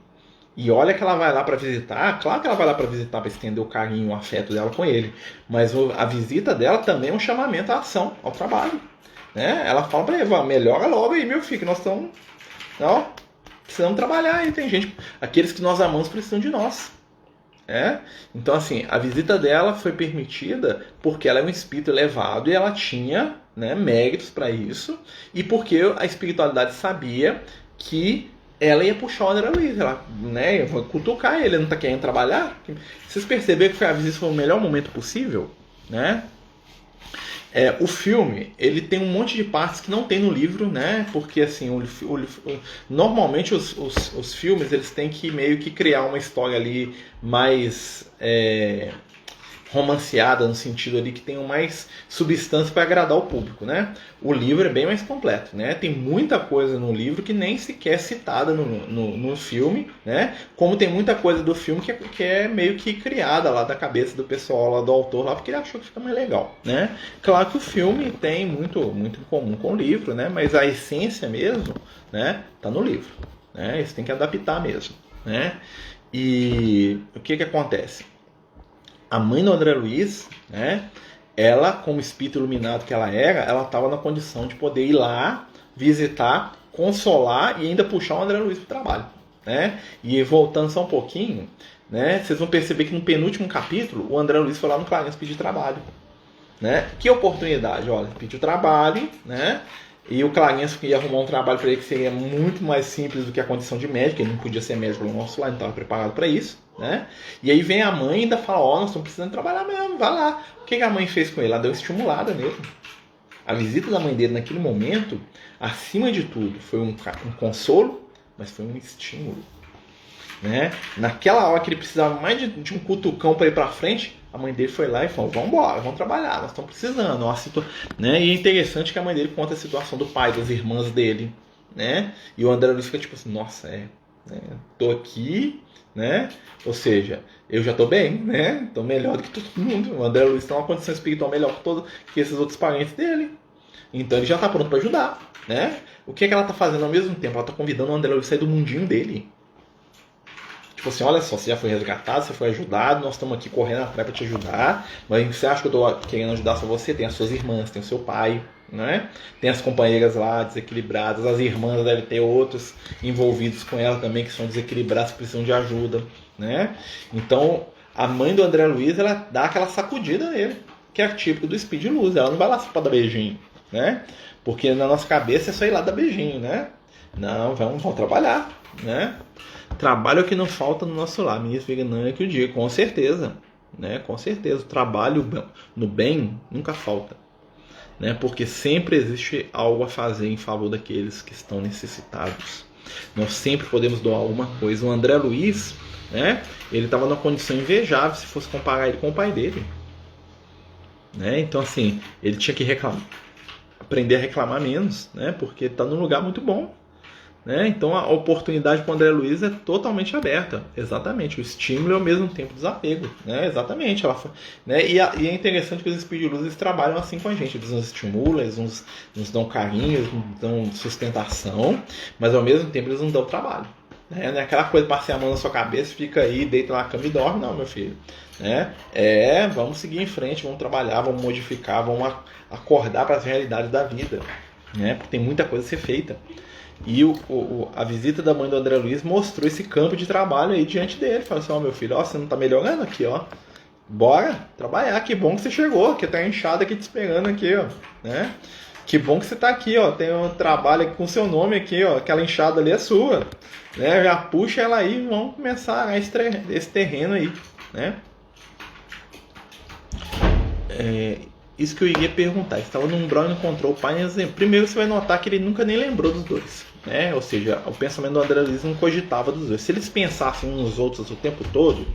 E olha que ela vai lá para visitar, claro que ela vai lá para visitar, para estender o carinho, o afeto dela com ele, mas a visita dela também é um chamamento à ação, ao trabalho. Né? Ela fala para ele, melhora logo aí, meu filho, que nós estamos precisamos trabalhar aí, tem gente, aqueles que nós amamos precisam de nós. Então, assim, a visita dela foi permitida porque ela é um espírito elevado e ela tinha, né, méritos para isso, e porque a espiritualidade sabia que ela ia puxar o André Luiz, ela, né, ia cutucar ele não tá querendo trabalhar. Vocês perceberam que a visita foi o melhor momento possível, né? O filme, ele tem um monte de partes que não tem no livro, né? Porque assim, normalmente os filmes eles têm que meio que criar uma história ali mais romanceada, no sentido ali que tem mais substância para agradar o público, né? O livro é bem mais completo, né? Tem muita coisa no livro que nem sequer é citada no filme, né? Como tem muita coisa do filme que é meio que criada lá da cabeça do pessoal lá do autor lá, porque ele achou que fica mais legal, né? Claro que o filme tem muito em comum com o livro, né? Mas a essência mesmo, né? Tá no livro, né? Isso tem que adaptar mesmo, né? E o que acontece? A mãe do André Luiz, né, ela, como espírito iluminado que ela era, ela estava na condição de poder ir lá, visitar, consolar e ainda puxar o André Luiz para o trabalho. Né? E voltando só um pouquinho, né, vocês vão perceber que no penúltimo capítulo, o André Luiz foi lá no Clarence pedir trabalho. Né? Que oportunidade, olha, pediu trabalho, né? E o Clarence ia arrumar um trabalho para ele que seria muito mais simples do que a condição de médico, ele não podia ser médico no nosso lado, não estava preparado para isso. Né? E aí vem a mãe e ainda fala, nós estamos precisando trabalhar mesmo, vai lá. O que a mãe fez com ele? Ela deu estimulada mesmo. A visita da mãe dele naquele momento, acima de tudo, foi um consolo, mas foi um estímulo. Né? Naquela hora que ele precisava mais de um cutucão para ir para frente, a mãe dele foi lá e falou, vamos embora, vamos trabalhar, nós estamos precisando. Né? E é interessante que a mãe dele conta a situação do pai, das irmãs dele. Né? E o André Luiz fica tipo assim, nossa, né? Tô aqui, né? Ou seja, eu já tô bem, né? Tô melhor do que todo mundo. O André Luiz tem uma condição espiritual melhor que esses outros parentes dele. Então ele já tá pronto para ajudar, né? O que ela tá fazendo ao mesmo tempo? Ela tá convidando o André Luiz a sair do mundinho dele. Tipo assim, olha só, você já foi resgatado, você foi ajudado, nós estamos aqui correndo atrás para te ajudar, mas você acha que eu estou querendo ajudar só você? Tem as suas irmãs, tem o seu pai, né? Tem as companheiras lá desequilibradas, as irmãs devem ter outros envolvidos com ela também que são desequilibrados, que precisam de ajuda, né? Então, a mãe do André Luiz, ela dá aquela sacudida nele, que é típico do Speed Luz, ela não vai lá só para dar beijinho, né? Porque na nossa cabeça é só ir lá dar beijinho, né? Não, vamos trabalhar, né? Trabalho é o que não falta no nosso lar, ministro Viganã, que eu digo, com certeza, né? Com certeza, o trabalho no bem nunca falta. né? Porque sempre existe algo a fazer em favor daqueles que estão necessitados. Nós sempre podemos doar alguma coisa. O André Luiz, né? Ele estava numa condição invejável se fosse comparar ele com o pai dele, né? Então assim, ele tinha que aprender a reclamar menos, né? Porque está num lugar muito bom, né? Então a oportunidade para o André Luiz é totalmente aberta. Exatamente, o estímulo e ao mesmo tempo o desapego, né? Exatamente, né? E é interessante que os espíritos de luz eles trabalham assim com a gente. Eles nos estimulam, eles nos dão carinho, eles nos dão sustentação, mas ao mesmo tempo eles nos dão trabalho, né? Não é aquela coisa de passar a mão na sua cabeça, fica aí, deita na cama e dorme, não, meu filho, né? Vamos seguir em frente, vamos trabalhar, vamos modificar, vamos acordar para as realidades da vida, né? Porque tem muita coisa a ser feita. E a visita da mãe do André Luiz mostrou esse campo de trabalho aí diante dele. Falou assim, meu filho, você não tá melhorando aqui, ó. Bora trabalhar, que bom que você chegou, que tá inchado aqui te esperando aqui, ó, né? Que bom que você tá aqui, ó. Tem um trabalho aqui com seu nome aqui, ó. Aquela inchada ali é sua, né? Já puxa ela aí e vamos começar esse terreno aí, né? Isso que eu iria perguntar. Estava no umbral e não encontrou o pai. Primeiro você vai notar que ele nunca nem lembrou dos dois, né? Ou seja, o pensamento do André Luiz não cogitava dos dois. Se eles pensassem uns nos outros o tempo todo,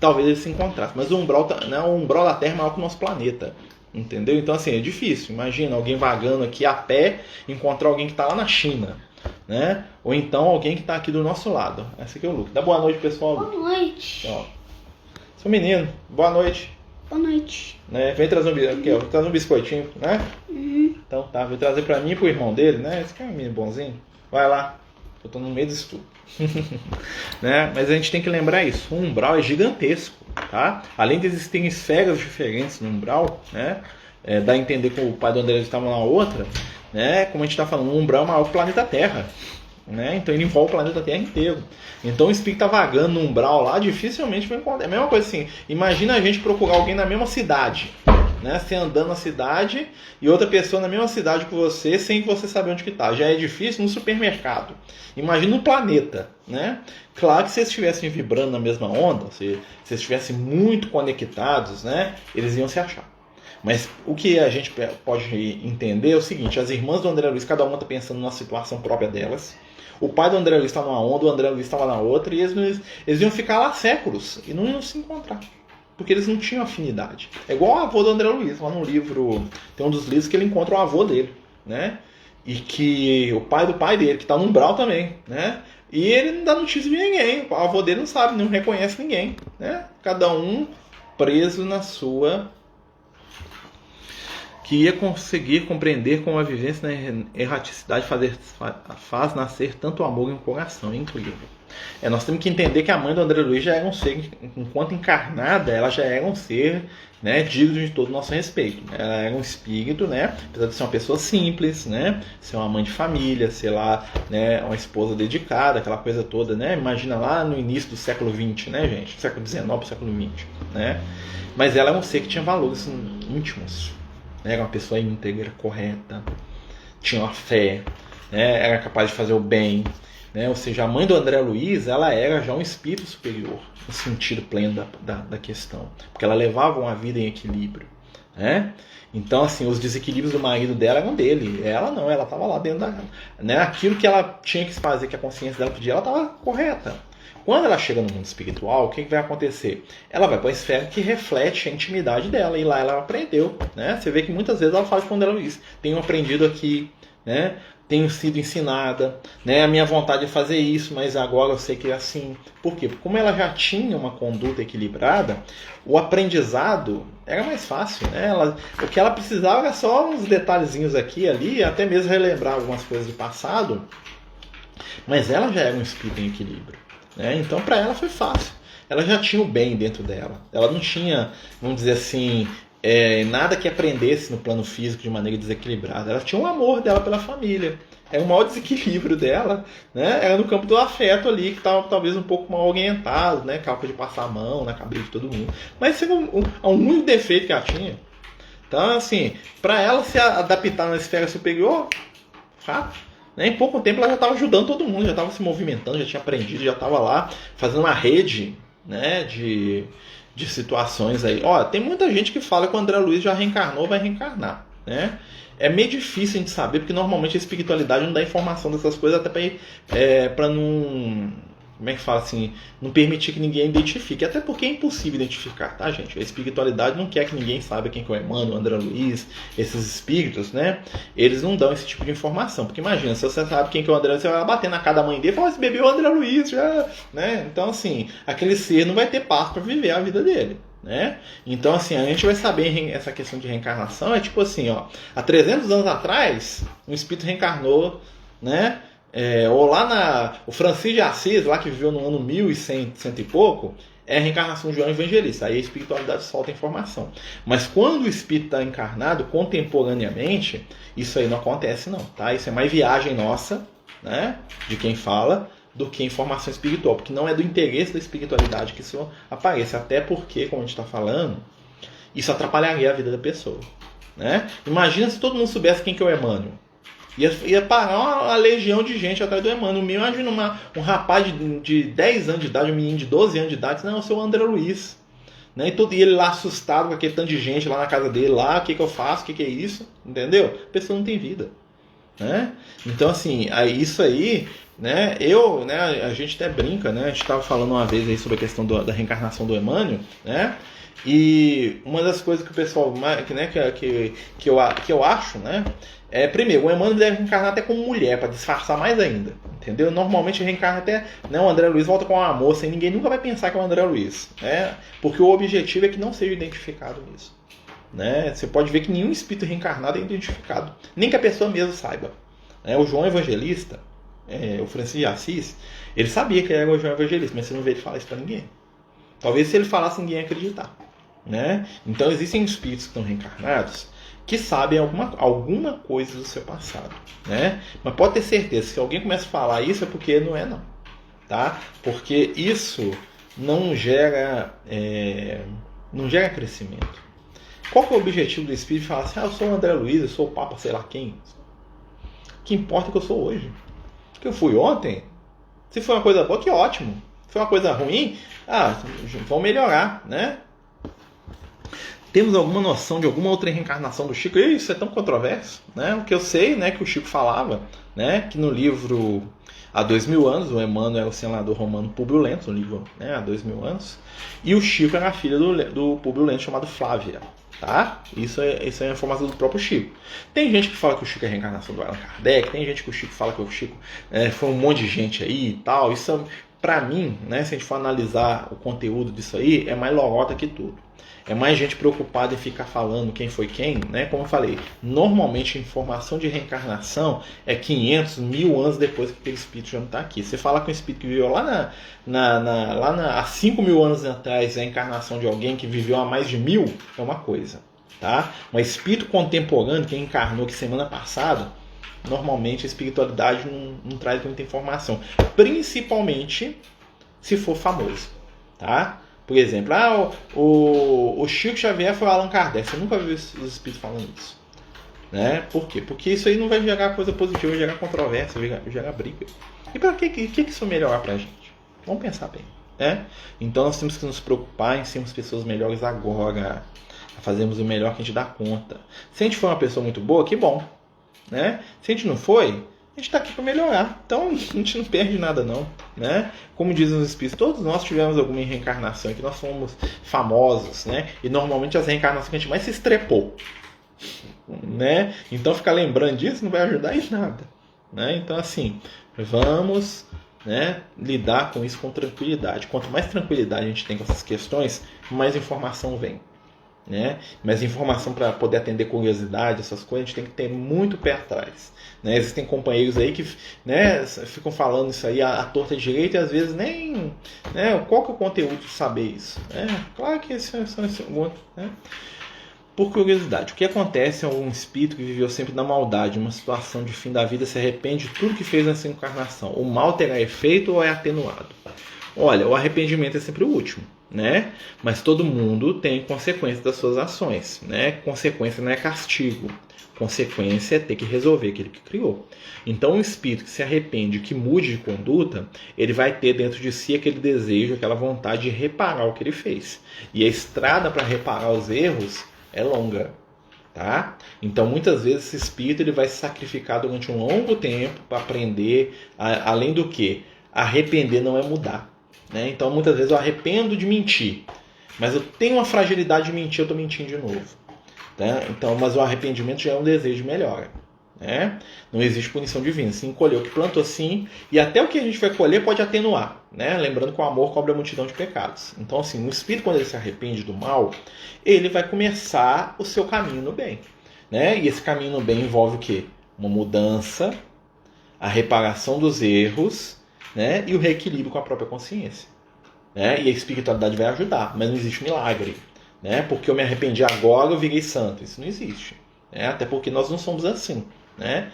talvez eles se encontrassem. Mas o umbral da Terra é maior que o nosso planeta, entendeu? Então assim, é difícil. Imagina alguém vagando aqui a pé, encontrar alguém que está lá na China, né? Ou então alguém que está aqui do nosso lado. Esse aqui é o Luke. Dá boa noite, pessoal. Boa noite. Ó, seu menino, boa noite. Boa noite. Né? Vem trazer um biscoitinho, né? Uhum. Então tá, vou trazer pra mim e pro irmão dele, né? Esse aqui é um menino bonzinho. Vai lá, eu tô no meio disso tudo. Né? Mas a gente tem que lembrar isso, o umbral é gigantesco, tá? Além de existirem esferas diferentes no umbral, né? Dá a entender que o pai do André estava na outra, né? Como a gente está falando, o umbral é maior que o planeta Terra, né? Então ele envolve o planeta Terra inteiro. Então o espírito tá vagando no umbral lá, dificilmente vai encontrar. É a mesma coisa assim, imagina a gente procurar alguém na mesma cidade, né? Você andando na cidade e outra pessoa na mesma cidade que você, sem que você saber onde que tá. Já é difícil no supermercado. Imagina um planeta, né? Claro que se eles estivessem vibrando na mesma onda, se eles estivessem muito conectados, né? Eles iam se achar. Mas o que a gente pode entender é o seguinte, as irmãs do André Luiz, cada uma está pensando na situação própria delas. O pai do André Luiz está numa onda, o André Luiz estava na outra, e eles iam ficar lá séculos e não iam se encontrar. Porque eles não tinham afinidade. É igual o avô do André Luiz, lá no livro, tem um dos livros que ele encontra o avô dele, né? E que o pai do pai dele, que está no umbral também, né? E ele não dá notícia de ninguém, o avô dele não sabe, não reconhece ninguém, né? Cada um preso na sua... que ia conseguir compreender como a vivência na erraticidade faz nascer tanto amor em um coração. É incrível. Nós temos que entender que a mãe do André Luiz já era um ser, enquanto encarnada, ela já era um ser, né, digno de todo o nosso respeito. Ela era um espírito, né, apesar de ser uma pessoa simples, né, ser uma mãe de família, ser lá, né, uma esposa dedicada, aquela coisa toda, né, imagina lá no início do século XX, né, gente, século XIX para o século XX, né, mas ela é um ser que tinha valores íntimos. Era uma pessoa íntegra, correta, tinha uma fé, né? Era capaz de fazer o bem, né? Ou seja, a mãe do André Luiz, ela era já um espírito superior, no sentido pleno da questão, porque ela levava uma vida em equilíbrio, né? Então, assim, os desequilíbrios do marido dela eram dele, ela não, ela estava lá dentro né? Aquilo que ela tinha que fazer, que a consciência dela pedia, ela estava correta. Quando ela chega no mundo espiritual, o que vai acontecer? Ela vai para a esfera que reflete a intimidade dela, e lá ela aprendeu, né? Você vê que muitas vezes ela fala com André Luiz, tenho aprendido aqui, né? Tenho sido ensinada, né? A minha vontade é fazer isso, mas agora eu sei que é assim. Por quê? Porque como ela já tinha uma conduta equilibrada, o aprendizado era mais fácil, né? O que ela precisava era só uns detalhezinhos aqui e ali, até mesmo relembrar algumas coisas do passado, mas ela já era um espírito em equilíbrio. Então para ela foi fácil, ela já tinha o bem dentro dela, ela não tinha, vamos dizer assim, nada que aprendesse no plano físico de maneira desequilibrada, ela tinha um amor dela pela família, era o maior desequilíbrio dela, né? Era no campo do afeto ali, que estava talvez um pouco mal orientado, né? Capa de passar a mão na cabeça de todo mundo, mas esse era um único defeito que ela tinha. Então assim, para ela se adaptar na esfera superior, rápido. Em pouco tempo ela já estava ajudando todo mundo, já estava se movimentando, já tinha aprendido, já estava lá fazendo uma rede, né, de situações aí. Tem muita gente que fala que o André Luiz já reencarnou, vai reencarnar. né? É meio difícil a gente saber, porque normalmente a espiritualidade não dá informação dessas coisas, até para não... Como é que fala assim? Não permitir que ninguém identifique. Até porque é impossível identificar, tá, gente? A espiritualidade não quer que ninguém saiba quem que é o Emmanuel, o André Luiz, esses espíritos, né? Eles não dão esse tipo de informação. Porque imagina, se você sabe quem que é o André Luiz, você vai bater na cara da mãe dele e falar, esse bebê é o André Luiz, já, né? Então, assim, aquele ser não vai ter paz para viver a vida dele. Né? Então, assim, a gente vai saber essa questão de reencarnação. É tipo assim, ó, há 300 anos atrás, um espírito reencarnou, né? Ou lá o Francisco de Assis, lá que viveu no ano 1100, cento e pouco, é a reencarnação de João Evangelista. Aí a espiritualidade solta a informação. Mas quando o espírito está encarnado contemporaneamente, isso aí não acontece não, tá? Isso é mais viagem nossa, né? De quem fala, do que informação espiritual, porque não é do interesse da espiritualidade que isso apareça, até porque, como a gente está falando, isso atrapalharia a vida da pessoa, né? Imagina se todo mundo soubesse quem que é o Emmanuel. Ia parar uma legião de gente atrás do Emmanuel. Imagina um rapaz de 10 anos de idade, um menino de 12 anos de idade, não, eu sou o André Luiz. Né? E ele lá assustado com aquele tanto de gente lá na casa dele, lá, o que eu faço, o que é isso? Entendeu? A pessoa não tem vida. Né? Então, assim, isso aí, né, a gente até brinca, né? A gente estava falando uma vez aí sobre a questão da reencarnação do Emmanuel, né? E uma das coisas que o pessoal, né, que eu acho, né, primeiro, o Emmanuel deve reencarnar até como mulher, para disfarçar mais ainda, entendeu? Normalmente reencarna até, né, o André Luiz volta com uma moça e ninguém nunca vai pensar que é o André Luiz, né? Porque o objetivo é que não seja identificado nisso. Né? Você pode ver que nenhum espírito reencarnado é identificado, nem que a pessoa mesmo saiba. O João Evangelista, o Francisco de Assis, ele sabia que ele era o João Evangelista, mas você não vê ele falar isso para ninguém. Talvez se ele falasse, ninguém ia acreditar. Né? Então existem espíritos que estão reencarnados que sabem alguma coisa do seu passado. Né? Mas pode ter certeza, se alguém começa a falar isso é porque não é não. Tá? Porque isso não gera crescimento. Qual que é o objetivo do espírito? Falar assim, eu sou o André Luiz, eu sou o Papa, sei lá quem. O que importa é que eu sou hoje. O que eu fui ontem, se foi uma coisa boa, que ótimo. Se foi uma coisa ruim, vão melhorar, né? Temos alguma noção de alguma outra reencarnação do Chico? Isso é tão controverso, né? O que eu sei, né, que o Chico falava, né, que no livro Há 2000 anos, o Emmanuel era o senador romano Públio Lento, no livro, né, Há 2000 anos, e o Chico era a filha do Públio Lento, chamado Flávia. Tá? Isso é a informação do próprio Chico. Tem gente que fala que o Chico é a reencarnação do Allan Kardec, tem gente que o Chico fala que o Chico foi um monte de gente aí e tal. Isso, pra mim, né, se a gente for analisar o conteúdo disso aí, é mais lorota que tudo. É mais gente preocupada em ficar falando quem foi quem, né? Como eu falei, normalmente a informação de reencarnação é 500, 1000 anos depois que aquele espírito já não está aqui. Você fala com um espírito que viveu lá há 5.000 anos atrás, a encarnação de alguém que viveu há mais de 1000, é uma coisa. Tá? Mas espírito contemporâneo que encarnou que semana passada, normalmente a espiritualidade não traz muita informação. Principalmente se for famoso. Tá? Por exemplo, o Chico Xavier foi o Allan Kardec. Você nunca viu os espíritos falando isso. Né? Por quê? Porque isso aí não vai gerar coisa positiva, vai gerar controvérsia, vai gerar briga. E para que isso melhorar pra gente? Vamos pensar bem. Né? Então nós temos que nos preocupar em sermos pessoas melhores agora. Fazemos o melhor que a gente dá conta. Se a gente for uma pessoa muito boa, que bom. Né? Se a gente não foi, a gente está aqui para melhorar. Então a gente não perde nada não. Né? Como dizem os espíritos, todos nós tivemos alguma reencarnação, que nós fomos famosos. Né? E normalmente as reencarnações que a gente mais se estrepou. Né? Então ficar lembrando disso não vai ajudar em nada. Né? Então assim, vamos, né, lidar com isso com tranquilidade. Quanto mais tranquilidade a gente tem com essas questões, mais informação vem. Né? Mas informação para poder atender curiosidade, essas coisas, a gente tem que ter muito pé atrás. Né? Existem companheiros aí que, né, ficam falando isso aí à torta e direita e às vezes nem, né, qual que é o conteúdo de saber isso. Né? Claro que isso né? Por curiosidade, o que acontece é um espírito que viveu sempre na maldade, uma situação de fim da vida, se arrepende de tudo que fez nessa encarnação. O mal terá efeito ou é atenuado? Olha, o arrependimento é sempre o último. Né? Mas todo mundo tem consequência das suas ações, né? Consequência não é castigo, consequência é ter que resolver aquilo que criou. Então um espírito que se arrepende, que mude de conduta, ele vai ter dentro de si aquele desejo, aquela vontade de reparar o que ele fez. E a estrada para reparar os erros é longa, Tá? Então, muitas vezes, esse espírito ele vai se sacrificar durante um longo tempo para aprender, além do que? Arrepender não é mudar. Né? Então, muitas vezes eu arrependo de mentir, mas eu tenho uma fragilidade de mentir, eu estou mentindo de novo. Né? Então, mas o arrependimento já é um desejo de melhora. Né? Não existe punição divina. Sim, colheu o que plantou, sim, e até o que a gente vai colher pode atenuar. Né? Lembrando que o amor cobre a multidão de pecados. Então, assim, o espírito, quando ele se arrepende do mal, ele vai começar o seu caminho no bem. Né? E esse caminho no bem envolve o quê? Uma mudança, a reparação dos erros, né? E o reequilíbrio com a própria consciência. Né? E a espiritualidade vai ajudar, mas não existe milagre. Né? Porque eu me arrependi agora, eu virei santo. Isso não existe. Né? Até porque nós não somos assim. Né?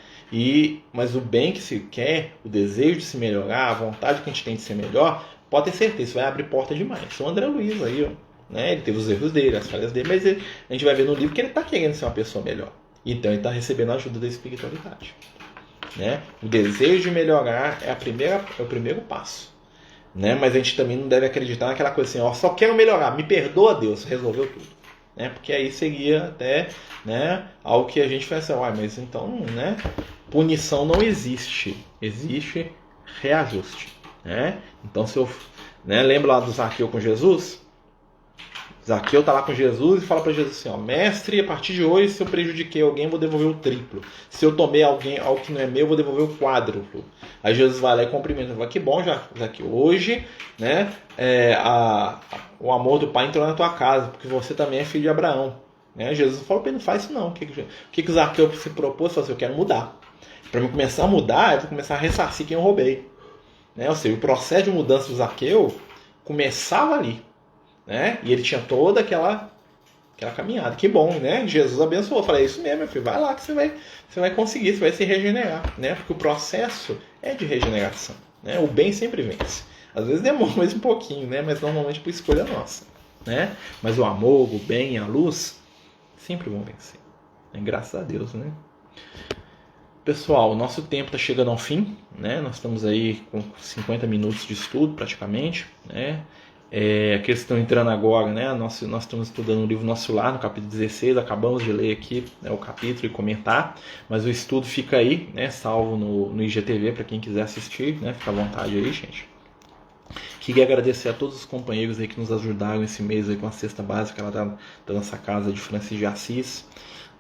Mas o bem que se quer, o desejo de se melhorar, a vontade que a gente tem de ser melhor, pode ter certeza, isso vai abrir porta demais. O André Luiz aí, ó. Né? Ele teve os erros dele, as falhas dele, mas a gente vai ver no livro que ele está querendo ser uma pessoa melhor. Então ele está recebendo a ajuda da espiritualidade. Né? O desejo de melhorar é o primeiro passo. Né? Mas a gente também não deve acreditar naquela coisa assim, ó, só quero melhorar, me perdoa Deus, resolveu tudo. Né? Porque aí seria até, né, algo que a gente faz assim, mas então, né, punição não existe. Existe reajuste. Né? Então, se eu, né, lembra lá do Zaqueu com Jesus? Zaqueu está lá com Jesus e fala para Jesus assim, ó, mestre, a partir de hoje, se eu prejudiquei alguém, eu vou devolver o triplo. Se eu tomei algo que não é meu, eu vou devolver o quádruplo. Aí Jesus vai lá e cumprimenta. Fala, que bom, Zaqueu. Hoje, né, o amor do Pai entrou na tua casa, porque você também é filho de Abraão. Né? Jesus falou para ele, não faz isso não. O que o Zaqueu se propôs? Ele falou assim, eu quero mudar. Para eu começar a mudar, eu vou começar a ressarcir quem eu roubei. Né? Ou seja, o processo de mudança do Zaqueu começava ali. Né? E ele tinha toda aquela caminhada. Que bom, né? Jesus abençoou. Eu falei, isso mesmo, meu filho. Vai lá que você vai conseguir, você vai se regenerar. Né? Porque o processo é de regeneração. Né? O bem sempre vence. Às vezes demora mais um pouquinho, né? Mas normalmente por escolha nossa. Né? Mas o amor, o bem, a luz sempre vão vencer. Né? Graças a Deus, né? Pessoal, o nosso tempo está chegando ao fim. Né? Nós estamos aí com 50 minutos de estudo praticamente. Né? Aqueles que estão entrando agora, né? Nós estamos estudando o livro Nosso Lar, no capítulo 16, acabamos de ler aqui, né, o capítulo e comentar, mas o estudo fica aí, né, salvo no IGTV para quem quiser assistir, né, fica à vontade aí, gente. Queria agradecer a todos os companheiros aí que nos ajudaram esse mês aí com a cesta básica lá da nossa casa de Francisco de Assis.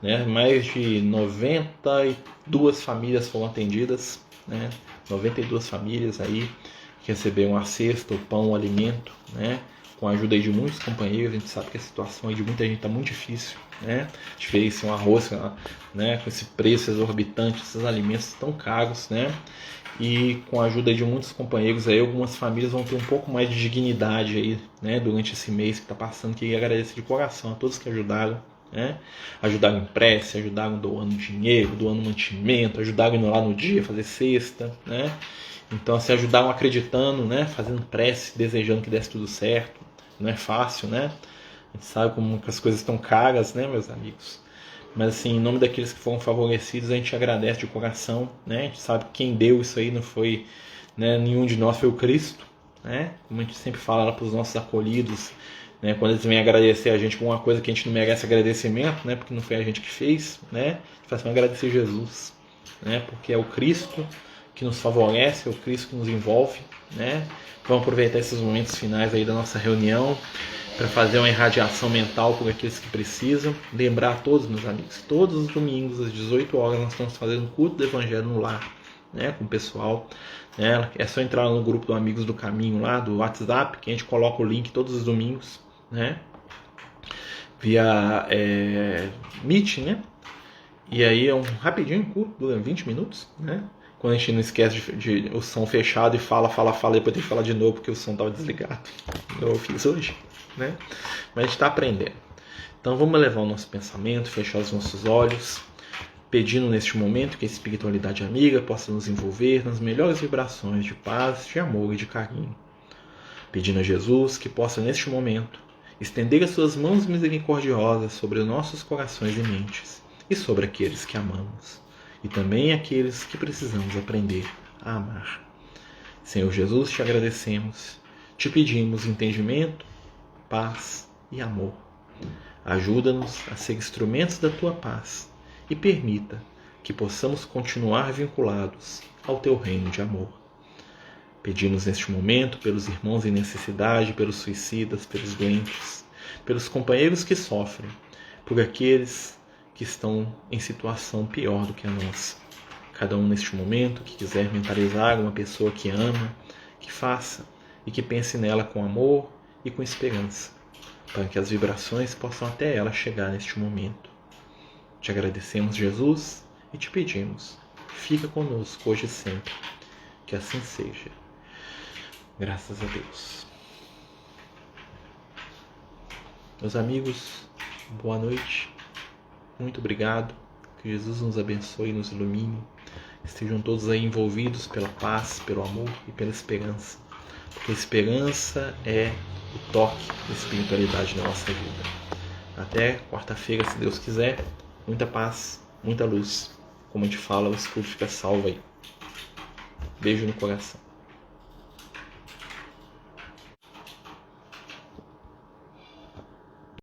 Né? Mais de 92 famílias foram atendidas, né? 92 famílias aí que receberam a cesta, o pão, o alimento, né? Com a ajuda aí de muitos companheiros. A gente sabe que a situação aí de muita gente está muito difícil, né? A gente fez um arroz, né? Com esse preço exorbitante, esses alimentos tão caros, né? E com a ajuda de muitos companheiros aí, algumas famílias vão ter um pouco mais de dignidade aí, né? Durante esse mês que está passando. Queria agradecer de coração a todos que ajudaram, né? Ajudaram em prece, ajudaram doando dinheiro, doando mantimento, ajudaram indo lá no dia fazer cesta, né? Então, se ajudaram acreditando, né? Fazendo prece, desejando que desse tudo certo. Não é fácil, né? A gente sabe como as coisas estão caras, né, meus amigos? Mas, assim, em nome daqueles que foram favorecidos, a gente agradece de coração, né? A gente sabe que quem deu isso aí não foi, né, nenhum de nós, foi o Cristo, né? Como a gente sempre fala para os nossos acolhidos, né? Quando eles vêm agradecer a gente por uma coisa que a gente não merece agradecimento, né? Porque não foi a gente que fez, né? A gente faz agradecer Jesus, né? Porque é o Cristo que nos favorece, é o Cristo que nos envolve, né? Vamos aproveitar esses momentos finais aí da nossa reunião para fazer uma irradiação mental por aqueles que precisam. Lembrar a todos, meus amigos, todos os domingos às 18 horas nós estamos fazendo um culto do Evangelho no lar, né? Com o pessoal, né? É só entrar no grupo do Amigos do Caminho lá, do WhatsApp, que a gente coloca o link todos os domingos, né? Via Meet, né? E aí é um rapidinho curto, dura 20 minutos, né? Quando a gente não esquece de o som fechado e fala, e depois tem que falar de novo porque o som estava desligado. Eu fiz hoje, né? Mas a gente está aprendendo. Então vamos levar o nosso pensamento, fechar os nossos olhos, pedindo neste momento que a espiritualidade amiga possa nos envolver nas melhores vibrações de paz, de amor e de carinho. Pedindo a Jesus que possa neste momento estender as suas mãos misericordiosas sobre os nossos corações e mentes e sobre aqueles que amamos. E também aqueles que precisamos aprender a amar. Senhor Jesus, te agradecemos, te pedimos entendimento, paz e amor. Ajuda-nos a ser instrumentos da Tua paz e permita que possamos continuar vinculados ao Teu reino de amor. Pedimos neste momento pelos irmãos em necessidade, pelos suicidas, pelos doentes, pelos companheiros que sofrem, por aqueles que estão em situação pior do que a nossa. Cada um neste momento que quiser mentalizar uma pessoa que ama, que faça e que pense nela com amor e com esperança, para que as vibrações possam até ela chegar neste momento. Te agradecemos, Jesus, e te pedimos, fica conosco hoje e sempre. Que assim seja. Graças a Deus. Meus amigos, boa noite. Muito obrigado. Que Jesus nos abençoe e nos ilumine. Estejam todos aí envolvidos pela paz, pelo amor e pela esperança. Porque a esperança é o toque da espiritualidade na nossa vida. Até quarta-feira, se Deus quiser. Muita paz, muita luz. Como a gente fala, o escudo fica salvo aí. Beijo no coração.